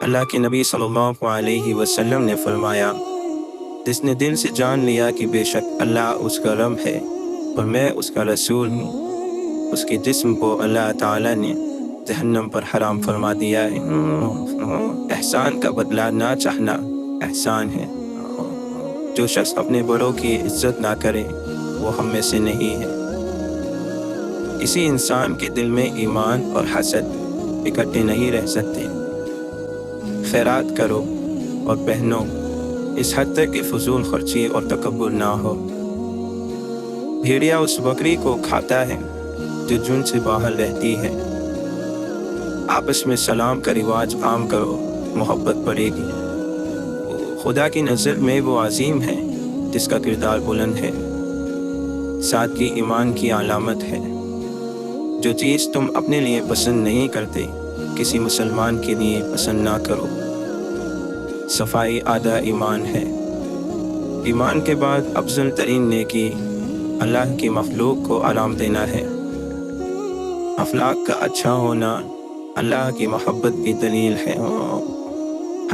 اللہ کے نبی صلی اللہ علیہ وسلم نے فرمایا، جس نے دل سے جان لیا کہ بے شک اللہ اس کا رب ہے اور میں اس کا رسول ہوں، اس کے جسم کو اللہ تعالیٰ نے جہنم پر حرام فرما دیا ہے۔ احسان کا بدلہ نہ چاہنا احسان ہے۔ جو شخص اپنے بڑوں کی عزت نہ کرے وہ ہم میں سے نہیں ہے۔ کسی انسان کے دل میں ایمان اور حسد اکٹھے نہیں رہ سکتے۔ خیرات کرو اور پہنو، اس حد تک کہ فضول خرچی اور تکبر نہ ہو۔ بھیڑیا اس بکری کو کھاتا ہے جو جن سے باہر رہتی ہے۔ آپس میں سلام کا رواج عام کرو، محبت بڑھے گی۔ خدا کی نظر میں وہ عظیم ہے جس کا کردار بلند ہے۔ سادگی ایمان کی علامت ہے۔ جو چیز تم اپنے لیے پسند نہیں کرتے کسی مسلمان کے لیے پسند نہ کرو۔ صفائی آدھا ایمان ہے۔ ایمان کے بعد افضل ترین نیکی اللہ کی مخلوق کو آرام دینا ہے۔ اخلاق کا اچھا ہونا اللہ کی محبت کی دلیل ہے۔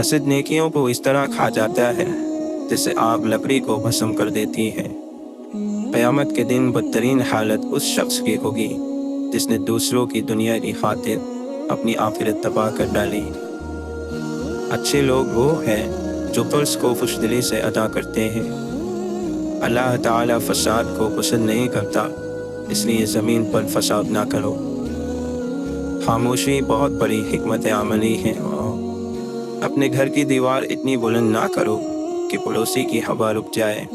حسد نیکیوں کو اس طرح کھا جاتا ہے جیسے آگ لکڑی کو بھسم کر دیتی ہے۔ قیامت کے دن بدترین حالت اس شخص کی ہوگی جس نے دوسروں کی دنیا کی خاطر اپنی آخرت تباہ کر ڈالی۔ اچھے لوگ وہ ہیں جو فرض کو خوش دلی سے ادا کرتے ہیں۔ اللہ تعالیٰ فساد کو پسند نہیں کرتا، اس لیے زمین پر فساد نہ کرو۔ خاموشی بہت بڑی حکمت عملی ہے۔ اپنے گھر کی دیوار اتنی بلند نہ کرو کہ پڑوسی کی ہوا رک جائے۔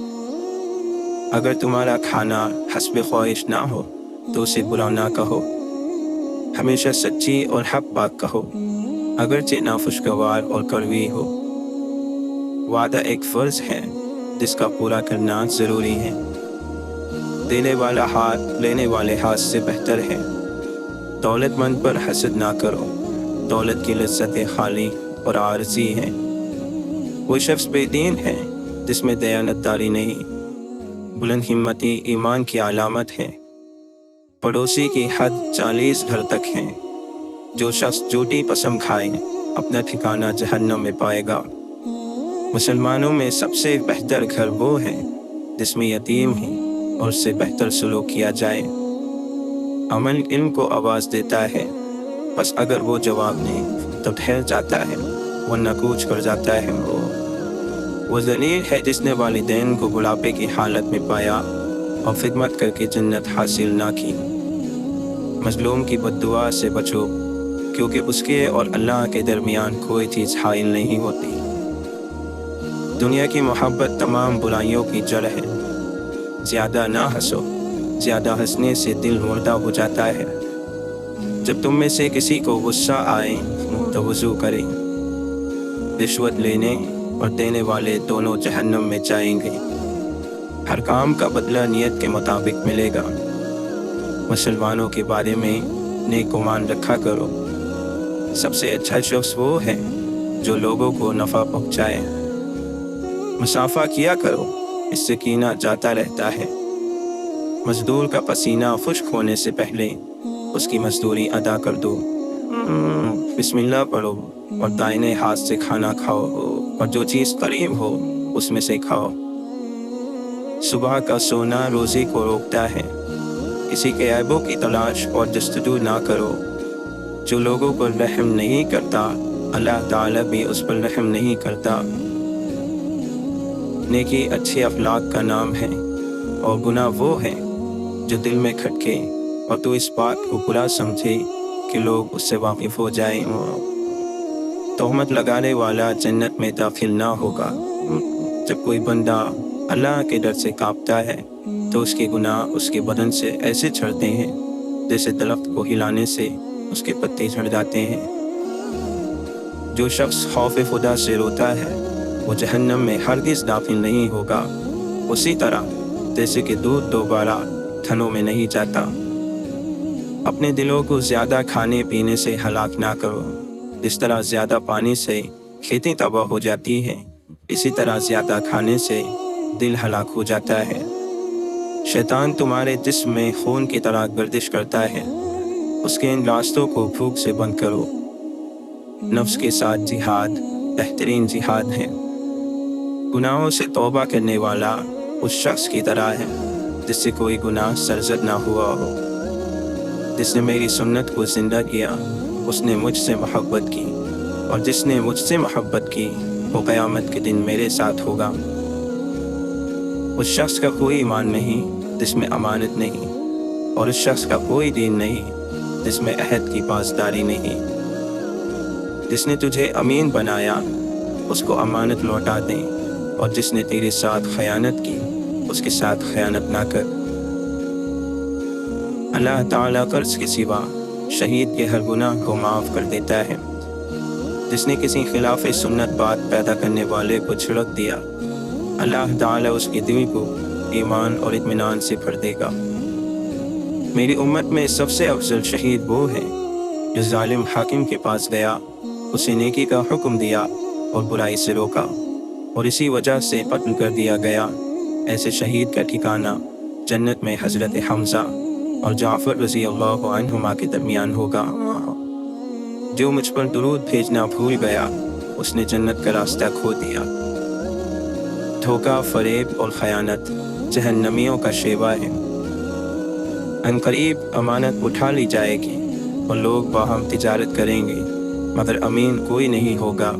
اگر تمہارا کھانا حسب خواہش نہ ہو تو اسے برا نہ کہو۔ ہمیشہ سچی اور حق بات کہو، اگرچہ ناخوشگوار اور کڑوی ہو۔ وعدہ ایک فرض ہے جس کا پورا کرنا ضروری ہے۔ دینے والا ہاتھ لینے والے ہاتھ سے بہتر ہے۔ دولت مند پر حسد نہ کرو، دولت کی لذت خالی اور عارضی ہے۔ وہ شخص بے دین ہے جس میں دیانتداری نہیں۔ بلند ہمتی ایمان کی علامت ہے۔ پڑوسی کی حد 40 گھر تک ہے۔ جو شخص جھوٹی قسم کھائے اپنا ٹھکانہ جہنم میں پائے گا۔ مسلمانوں میں سب سے بہتر گھر وہ ہے جس میں یتیم ہی اور اس سے بہتر سلوک کیا جائے۔ عمل علم کو آواز دیتا ہے، بس اگر وہ جواب نہیں تو ٹھہر جاتا ہے ورنہ کوچ کر جاتا ہے۔ وہ ذلیل ہے جس نے والدین کو بڑھاپے کی حالت میں پایا اور خدمت کر کے جنت حاصل نہ کی۔ مظلوم کی بد دعا سے بچو، کیونکہ اس کے اور اللہ کے درمیان کوئی چیز حائل نہیں ہوتی۔ دنیا کی محبت تمام برائیوں کی جڑ ہے۔ زیادہ نہ ہنسو، زیادہ ہنسنے سے دل مردہ ہو جاتا ہے۔ جب تم میں سے کسی کو غصہ آئے تو وضو کرے۔ رشوت لینے اور دینے والے دونوں جہنم میں جائیں گے۔ ہر کام کا بدلہ نیت کے مطابق ملے گا۔ مسلمانوں کے بارے میں نیک گمان رکھا کرو۔ سب سے اچھا شخص وہ ہے جو لوگوں کو نفع پہنچائے۔ مسافہ کیا کرو، اس سے کینہ جاتا رہتا ہے۔ مزدور کا پسینہ خشک ہونے سے پہلے اس کی مزدوری ادا کر دو۔ بسم اللہ پڑھو اور دائنے ہاتھ سے کھانا کھاؤ، اور جو چیز قریب ہو اس میں سے کھاؤ۔ صبح کا سونا روزی کو روکتا ہے۔ کسی کے عیبوں کی تلاش اور جستجو نہ کرو۔ جو لوگوں پر رحم نہیں کرتا اللہ تعالیٰ بھی اس پر رحم نہیں کرتا۔ نیکی اچھے اخلاق کا نام ہے، اور گناہ وہ ہے جو دل میں کھٹکے اور تو اس بات کو برا سمجھے کہ لوگ اس سے واقف ہو جائیں۔ تہمت لگانے والا جنت میں داخل نہ ہوگا۔ جب کوئی بندہ اللہ کے ڈر سے کانپتا ہے تو اس کے گناہ اس کے بدن سے ایسے جھڑتے ہیں جیسے درخت کو ہلانے سے اس کے پتے جھڑ جاتے ہیں۔ جو شخص خوف خدا سے روتا ہے وہ جہنم میں ہرگز داخل نہیں ہوگا، اسی طرح جیسے کہ دودھ دوبارہ تھنوں میں نہیں جاتا۔ اپنے دلوں کو زیادہ کھانے پینے سے ہلاک نہ کرو۔ جس طرح زیادہ پانی سے کھیتی تباہ ہو جاتی ہے، اسی طرح زیادہ کھانے سے دل ہلاک ہو جاتا ہے۔ شیطان تمہارے جسم میں خون کی طرح گردش کرتا ہے، اس کے ان راستوں کو بھوک سے بند کرو۔ نفس کے ساتھ جہاد بہترین جہاد ہے۔ گناہوں سے توبہ کرنے والا اس شخص کی طرح ہے جس سے کوئی گناہ سرزد نہ ہوا ہو۔ جس نے میری سنت کو زندہ کیا اس نے مجھ سے محبت کی، اور جس نے مجھ سے محبت کی وہ قیامت کے دن میرے ساتھ ہوگا۔ اس شخص کا کوئی ایمان نہیں جس میں امانت نہیں، اور اس شخص کا کوئی دین نہیں جس میں عہد کی پاسداری نہیں۔ جس نے تجھے امین بنایا اس کو امانت لوٹا دیں، اور جس نے تیرے ساتھ خیانت کی اس کے ساتھ خیانت نہ کر۔ اللہ تعالیٰ قرض کے سوا شہید کے ہر گناہ کو معاف کر دیتا ہے۔ جس نے کسی خلاف سنت بات پیدا کرنے والے کو چھڑک دیا، اللہ تعالیٰ اس کے دل کو ایمان اور اطمینان سے بھر دے گا۔ میری امت میں سب سے افضل شہید وہ ہے جو ظالم حاکم کے پاس گیا، اسے نیکی کا حکم دیا اور برائی سے روکا، اور اسی وجہ سے قتل کر دیا گیا۔ ایسے شہید کا ٹھکانہ جنت میں حضرت حمزہ اور جعفر رضی اللہ عنہما کے درمیان ہوگا۔ جو مجھ پر درود بھیجنا بھول گیا اس نے جنت کا راستہ کھو دیا۔ دھوکہ، فریب اور خیانت جہنمیوں کا شیوا ہے۔ عنقریب امانت اٹھا لی جائے گی اور لوگ باہم تجارت کریں گے، مگر امین کوئی نہیں ہوگا،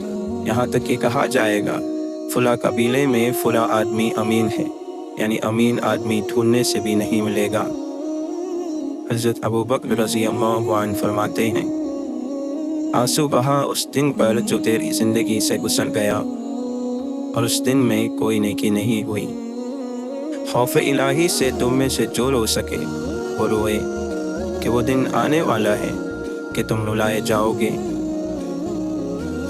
یہاں تک کہ کہا جائے گا فلاں قبیلے میں فلاں آدمی امین ہے، یعنی امین آدمی ڈھونڈنے سے بھی نہیں ملے گا۔ حضرت ابوبکر رضی اللہ عنہ فرماتے ہیں، آنسو بہا اس دن پر جو تیری زندگی سے گزر گیا، اور اس دن میں کوئی نیکی نہیں ہوئی۔ خوف الہی سے تم میں سے جو رو سکے وہ روئے کہ وہ دن آنے والا ہے کہ تم رلائے جاؤ گے۔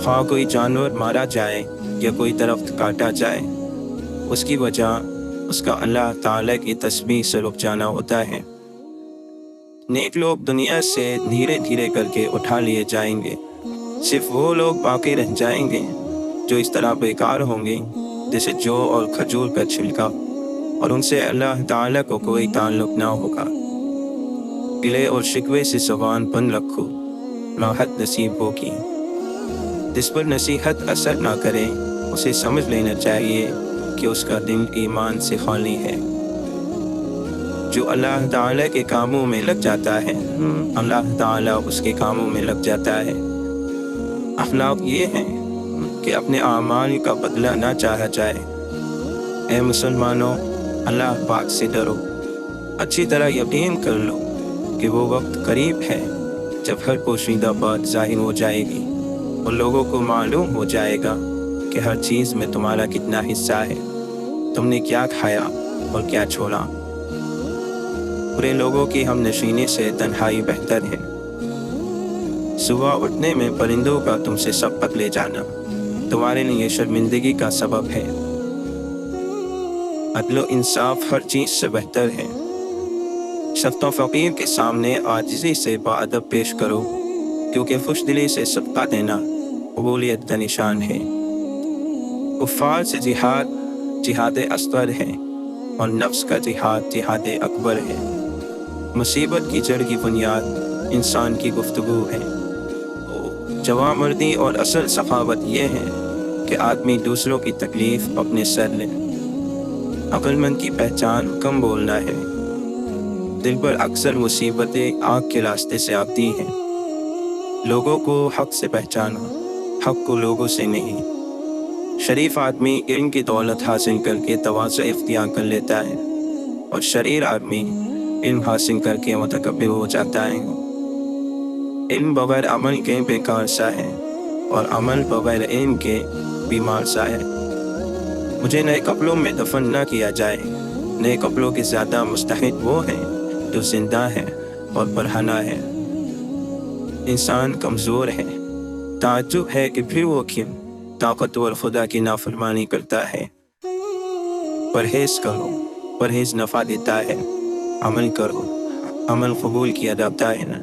خواہ کوئی جانور مارا جائے یا کوئی درخت کاٹا جائے، اس کی وجہ اس کا اللہ تعالیٰ کی تسبیح سے رک جانا ہوتا ہے۔ نیک لوگ دنیا سے دھیرے دھیرے کر کے اٹھا لیے جائیں گے، صرف وہ لوگ باقی رہ جائیں گے جو اس طرح بیکار ہوں گے جیسے جو اور کھجور کا چھلکا، اور ان سے اللہ تعالیٰ کو کوئی تعلق نہ ہوگا۔ گلے اور شکوے سے زبان بند رکھو، راحت نصیب ہوگی۔ جس پر نصیحت اثر نہ کرے اسے سمجھ لینا چاہیے کہ اس کا دل ایمان سے خالی ہے۔ جو اللہ تعالیٰ کے کاموں میں لگ جاتا ہے اللہ تعالیٰ اس کے کاموں میں لگ جاتا ہے۔ اخلاق یہ ہے کہ اپنے اعمال کا بدلہ نہ چاہا جائے۔ اے مسلمانوں، اللہ پاک سے ڈرو، اچھی طرح یقین کر لو کہ وہ وقت قریب ہے جب ہر پوشیدہ بات ظاہر ہو جائے گی اور لوگوں کو معلوم ہو جائے گا کہ ہر چیز میں تمہارا کتنا حصہ ہے، تم نے کیا کھایا اور کیا چھوڑا۔ برے لوگوں کی ہم نشینی سے تنہائی بہتر ہے۔ صبح اٹھنے میں پرندوں کا تم سے سبق لے جانا تمہارے لیے شرمندگی کا سبب ہے۔ عدل و انصاف ہر چیز سے بہتر ہے۔ سخت و فقیر کے سامنے عاجزی سے باادب پیش کرو، کیونکہ خوش دلی سے صدقہ دینا قبولیت کا نشان ہے۔ کفار سے جہاد جہاد اصغر ہے، اور نفس کا جہاد جہاد اکبر ہے۔ مصیبت کی جڑ کی بنیاد انسان کی گفتگو ہے۔ جوان مردی اور اصل سخاوت یہ ہے کہ آدمی دوسروں کی تکلیف اپنے سر لے۔ عقل مند کی پہچان کم بولنا ہے۔ دل پر اکثر مصیبتیں آگ کے راستے سے آتی ہیں۔ لوگوں کو حق سے پہچانا، حق کو لوگوں سے نہیں۔ شریف آدمی علم کی دولت حاصل کر کے تواضع اختیار کر لیتا ہے، اور شریر آدمی علم حاصل کر کے متکبر ہو جاتا ہے۔ علم بغیر عمل کے بیکار سا ہے، اور عمل بغیر علم کے بیمار سا ہے۔ مجھے نئے کپڑوں میں دفن نہ کیا جائے۔ نئے کپڑوں کے زیادہ مستحق وہ ہیں جو زندہ ہے اور برہنہ ہے۔ انسان کمزور ہے، تعجب ہے کہ پھر وہ کیوں طاقتور خدا کی نافرمانی کرتا ہے۔ پرہیز کرو، پرہیز نفع دیتا ہے۔ عمل کرو، عمل قبول کیا جاتا ہے۔